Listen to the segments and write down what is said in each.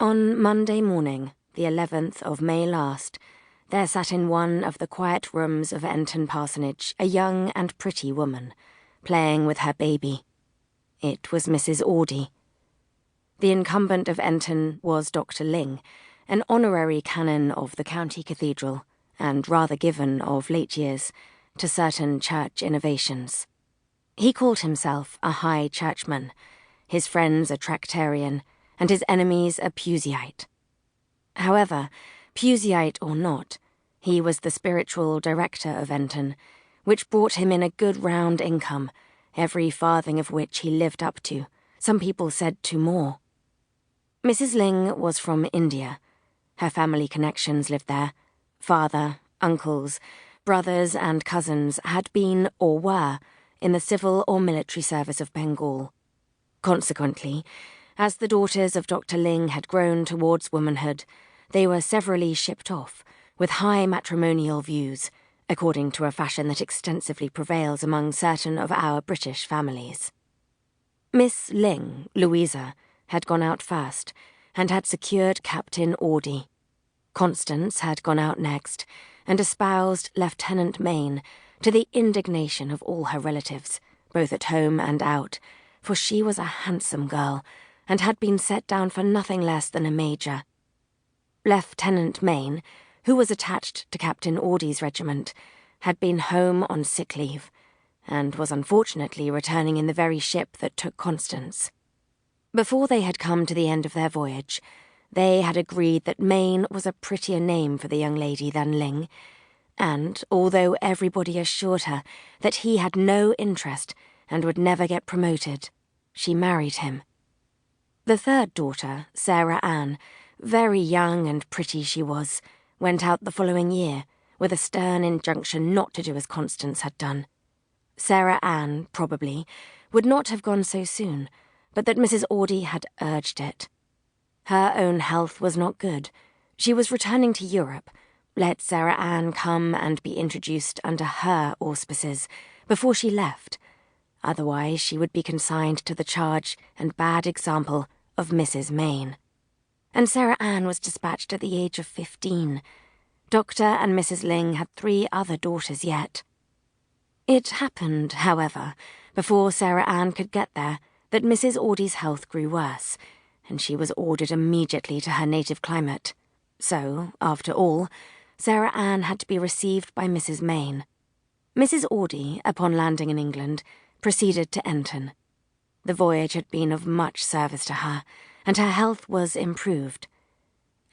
On Monday morning, the 11th of May last, there sat in one of the quiet rooms of Enton Parsonage a young and pretty woman, playing with her baby. It was Mrs. Audie. The incumbent of Enton was Dr. Ling, an honorary canon of the county cathedral, and rather given, of late years, to certain church innovations. He called himself a high churchman, his friends a Tractarian, and his enemies a Puseyite. However, Puseyite or not, he was the spiritual director of Enton, which brought him in a good round income, every farthing of which he lived up to, some people said to more. Mrs. Ling was from India. Her family connections lived there. Father, uncles, brothers and cousins had been, or were, in the civil or military service of Bengal. Consequently, as the daughters of Dr. Ling had grown towards womanhood, they were severally shipped off, with high matrimonial views, according to a fashion that extensively prevails among certain of our British families. Miss Ling, Louisa, had gone out first, and had secured Captain Audie. Constance had gone out next, and espoused Lieutenant Mayne, to the indignation of all her relatives, both at home and out, for she was a handsome girl, and had been set down for nothing less than a major. Lieutenant Mayne, who was attached to Captain Audie's regiment, had been home on sick leave, and was unfortunately returning in the very ship that took Constance. Before they had come to the end of their voyage, they had agreed that Mayne was a prettier name for the young lady than Ling, and, although everybody assured her that he had no interest and would never get promoted, she married him. The third daughter, Sarah Ann, very young and pretty she was, went out the following year, with a stern injunction not to do as Constance had done. Sarah Ann, probably, would not have gone so soon, but that Mrs. Audie had urged it. Her own health was not good. She was returning to Europe. Let Sarah Ann come and be introduced under her auspices before she left. Otherwise she would be consigned to the charge and bad example of Mrs. Mayne. And Sarah Ann was dispatched at the age of 15. Dr. and Mrs. Ling had 3 other daughters yet. It happened, however, before Sarah Ann could get there, that Mrs. Audie's health grew worse, and she was ordered immediately to her native climate. So, after all, Sarah Ann had to be received by Mrs. Mayne. Mrs. Audie, upon landing in England, proceeded to Enton. The voyage had been of much service to her, and her health was improved.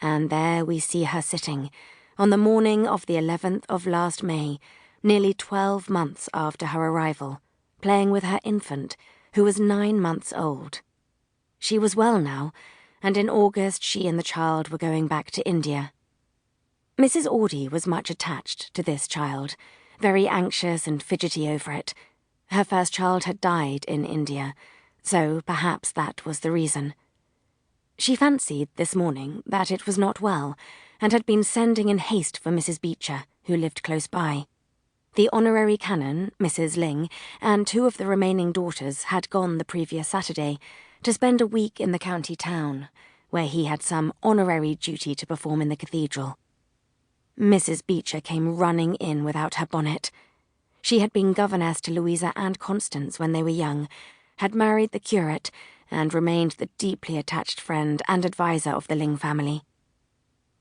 And there we see her sitting, on the morning of the 11th of last May, nearly 12 months after her arrival, playing with her infant, who was 9 months old. She was well now, and in August she and the child were going back to India. Mrs. Audie was much attached to this child, very anxious and fidgety over it. Her first child had died in India, so perhaps that was the reason. She fancied this morning that it was not well, and had been sending in haste for Mrs. Beecher, who lived close by. The honorary canon, Mrs. Ling, and 2 of the remaining daughters had gone the previous Saturday to spend a week in the county town, where he had some honorary duty to perform in the cathedral. Mrs. Beecher came running in without her bonnet. She had been governess to Louisa and Constance when they were young, had married the curate, and remained the deeply attached friend and adviser of the Ling family.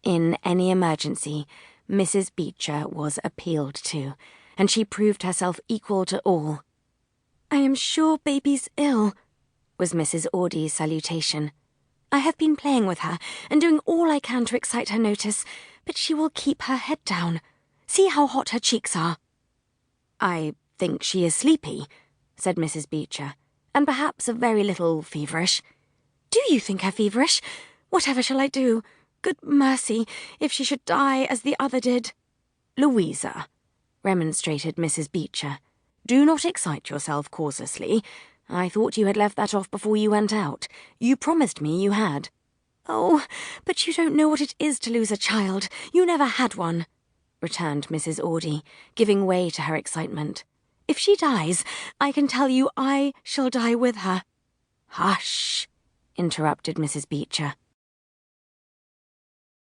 In any emergency, Mrs. Beecher was appealed to, and she proved herself equal to all. "I am sure baby's ill," was Mrs. Audie's salutation. "I have been playing with her, and doing all I can to excite her notice, but she will keep her head down. See how hot her cheeks are." "I think she is sleepy," said Mrs. Beecher, "and perhaps a very little feverish." "Do you think her feverish? Whatever shall I do? Good mercy, if she should die as the other did." "Louisa," remonstrated Mrs. Beecher, "do not excite yourself causelessly. I thought you had left that off before you went out. You promised me you had." "Oh, but you don't know what it is to lose a child. You never had one," returned Mrs. Audie, giving way to her excitement. "If she dies, I can tell you I shall die with her." "Hush," interrupted Mrs. Beecher.